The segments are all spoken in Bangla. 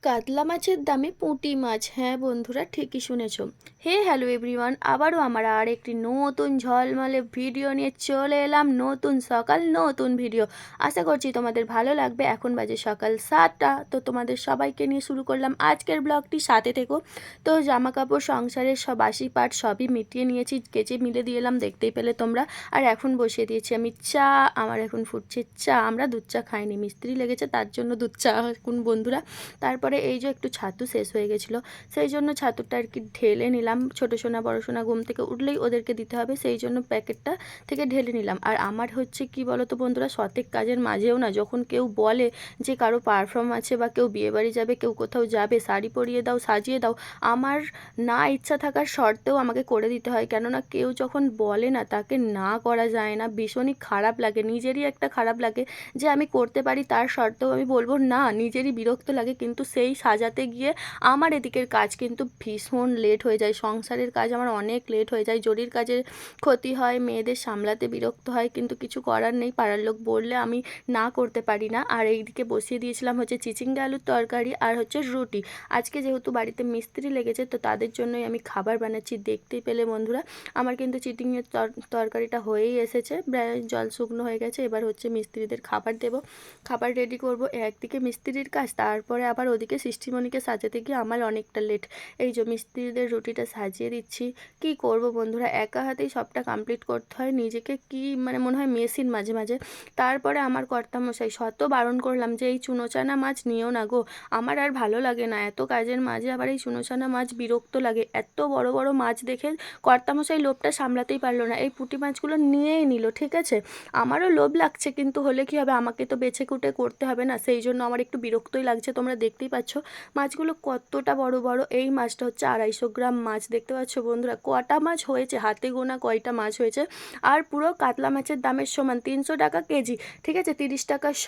কাতলা মাছের দামে পুঁটি মাছ। হ্যাঁ বন্ধুরা, ঠিকই শুনেছো। হ্যালো এভরিওয়ান, আবারও আমরা আর একটি নতুন ঝলমলে ভিডিও নিয়ে চলে এলাম। নতুন সকাল, নতুন ভিডিও। আশা করছি তোমাদের ভালো লাগবে। এখন বাজে সকাল 7টা, তো তোমাদের সবাইকে নিয়ে শুরু করলাম আজকের ব্লগটি। সাথে থেকো। তো জামা কাপড়, সংসারের সব বাসি পাট সবই মিটিয়ে নিয়েছি, কেচে মিলে দিয়ে এলাম, দেখতেই পেলে তোমরা। আর এখন বসিয়ে দিয়েছি আমি চা। আমার এখন ফুটছে চা। আমরা দুধ চা খাইনি, মিস্ত্রি লেগেছে তার জন্য দুধ চা এখন বন্ধুরা। তারপরে এই যে একটু ছাতু শেষ হয়ে গেছিলো, সেই জন্য ছাতুটা আর কি ঢেলে নিলাম। ছোটো সোনা বড়ো সোনা ঘুম থেকে উঠলেই ওদেরকে দিতে হবে, সেই জন্য প্যাকেটটা থেকে ঢেলে নিলাম। আর আমার হচ্ছে কি বলো তো বন্ধুরা, শতেক কাজের মাঝেও না, যখন কেউ বলে যে কারো পারফর্ম আছে বা কেউ বিয়েবাড়ি যাবে, কেউ কোথাও যাবে, শাড়ি পরিয়ে দাও, সাজিয়ে দাও, আমার না ইচ্ছা থাকার শর্তেও আমাকে করে দিতে হয়। কেননা কেউ যখন বলে না, তাকে না করা যায় না। ভীষণই খারাপ লাগে, নিজেরই একটা খারাপ লাগে যে আমি করতে পারি, তার শর্তেও আমি বলবো না, নিজেরই বিরক্ত লাগে। কিন্তু সেই সাজাতে গিয়ে আমার এদিকের কাজ কিন্তু ভীষণ লেট হয়ে যায়। সংসারের কাজ আমার অনেক লেট হয়ে যায়, জরির কাজের ক্ষতি হয়, মেয়েদের সামলাতে বিরক্ত হয়, কিন্তু কিছু করার নেই। পাড়ার লোক বললে আমি না করতে পারি না। আর এইদিকে বসিয়ে দিয়েছিলাম হচ্ছে চিচিঙ্গা আলুর তরকারি আর হচ্ছে রুটি। আজকে যেহেতু বাড়িতে মিস্ত্রি লেগেছে, তো তাদের জন্যই আমি খাবার বানাচ্ছি। দেখতেই পেলে বন্ধুরা, আমার কিন্তু চিচিঙ্গের তরকারিটা হয়েই এসেছে, জল শুকনো হয়ে গেছে। এবার হচ্ছে মিস্ত্রিদের খাবার দেব, খাবার রেডি করব। একদিকে মিস্ত্রির কাজ, তারপরে আবার ওদিকে সৃষ্টিমণিকে সাজাতে গিয়ে আমার অনেকটা লেট। এই যে মিস্ত্রিদের রুটিটা সাজিয়ে দিচ্ছি। কি করব বন্ধুরা, একা হাতেই সবটা কমপ্লিট করতে হয়। নিজেকে কি মানে মনে হয় মেশিন মাঝে মাঝে। তারপরে আমার কর্তামশাই, শত বারণ করলাম যে এই চুনোচানা মাছ নিও না গো, আমার আর ভালো লাগে না। এত কাজের মাঝে আবার এই চুনোচানা মাছ বিরক্ত লাগে। এত বড় বড় মাছ দেখে কর্তামশাই লোভটা সামলাতেই পারলো না, এই পুঁটি মাছগুলো নিয়েই নিল। ঠিক আছে, আমারও লোভ লাগছে, কিন্তু হলে কি হবে, আমাকে তো বেছে কুটে করতে হবে না, সেই জন্য আমার একটু বিরক্তই লাগছে। তোমরা দেখতেই পাচ্ছ মাছগুলো কতটা বড় বড়। এই মাছটা হচ্ছে 250 গ্রাম মাছ। দেখতে পাচ্ছ বন্ধুরা, কটা মাছ হয়েছে, হাতে গোনা কয়টা মাছ হয়েছে। আর পুরো কাতলা মাছের দামের সমান, 300 টাকা কেজি। ঠিক আছে, 30 টাকা শ।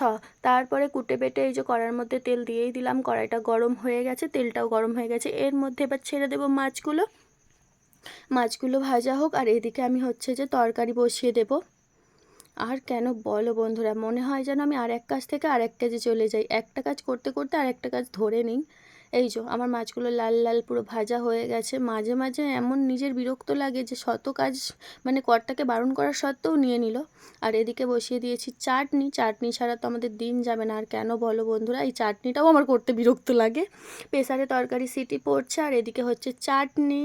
তারপরে কুটে বেটে এই যে কড়ার মধ্যে তেল দিয়েই দিলাম। কড়াইটা গরম হয়ে গেছে, তেলটাও গরম হয়ে গেছে। এর মধ্যে এবার ছেড়ে দেবো মাছগুলো। মাছগুলো ভাজা হোক, আর এদিকে আমি হচ্ছে যে তরকারি বসিয়ে দেবো। আর কেন বলো বন্ধুরা, মনে হয় যেন আমি আর এক কাজ থেকে আর এক কাজে চলে যাই, একটা কাজ করতে করতে আর একটা কাজ ধরে নিই। এই যে আমার মাছগুলো লাল লাল পুরো ভাজা হয়ে গেছে। মাঝে মাঝে এমন নিজের বিরক্ত লাগে যে শত কাজ মানে কর্তাকে বারণ করার সত্ত্বেও নিয়ে নিল। আর এদিকে বসিয়ে দিয়েছি চাটনি। চাটনি ছাড়া তো আমাদের দিন যাবে না। আর কেন বলো বন্ধুরা, এই চাটনিটাও আমার করতে বিরক্ত লাগে। প্রেসারে তরকারি সিটি পড়ছে, আর এদিকে হচ্ছে চাটনি।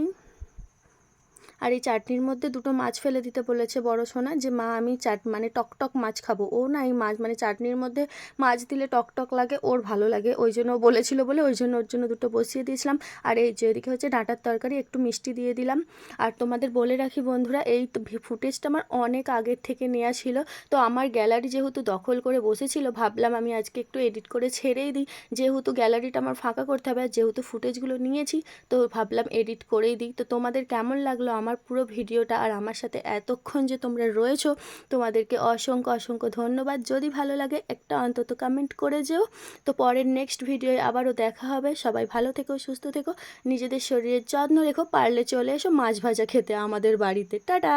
আর এই চাটনির মধ্যে দুটো মাছ ফেলে দিতে বলেছে বড় সোনা, যে মা আমি মানে টকটক মাছ খাবো। ও না, এই মাছ মানে চাটনির মধ্যে মাছ দিলে টকটক লাগে, ওর ভালো লাগে, ওই জন্য বলেছিল বলে ওই জন্য ওর জন্য দুটো বসিয়ে দিয়েছিলাম। আর এই যে এদিকে হচ্ছে ডাঁটার তরকারি, একটু মিষ্টি দিয়ে দিলাম। আর তোমাদের বলে রাখি বন্ধুরা, এই ফুটেজটা আমার অনেক আগের থেকে নেওয়া ছিল। তো আমার গ্যালারি যেহেতু দখল করে বসেছিল, ভাবলাম আমি আজকে একটু এডিট করে ছেড়েই দিই। যেহেতু গ্যালারিটা আমার ফাঁকা করতে হবে, আর যেহেতু ফুটেজগুলো নিয়েছি, তো ভাবলাম এডিট করেই দিই। তো তোমাদের কেমন লাগলো আমার পুরো ভিডিওটা, আর আমার সাথে এতক্ষণ যে তোমরা রয়েছো, তোমাদেরকে অসংখ্য অসংখ্য ধন্যবাদ। যদি ভালো লাগে একটা অন্তত কমেন্ট করে যেও। তো পরের নেক্সট ভিডিওয়ে আবারও দেখা হবে। সবাই ভালো থেকো, সুস্থ থেকো, নিজেদের শরীরের যত্ন রেখো। পারলে চলে এসো মাছ ভাজা খেতে আমাদের বাড়িতে। টাটা।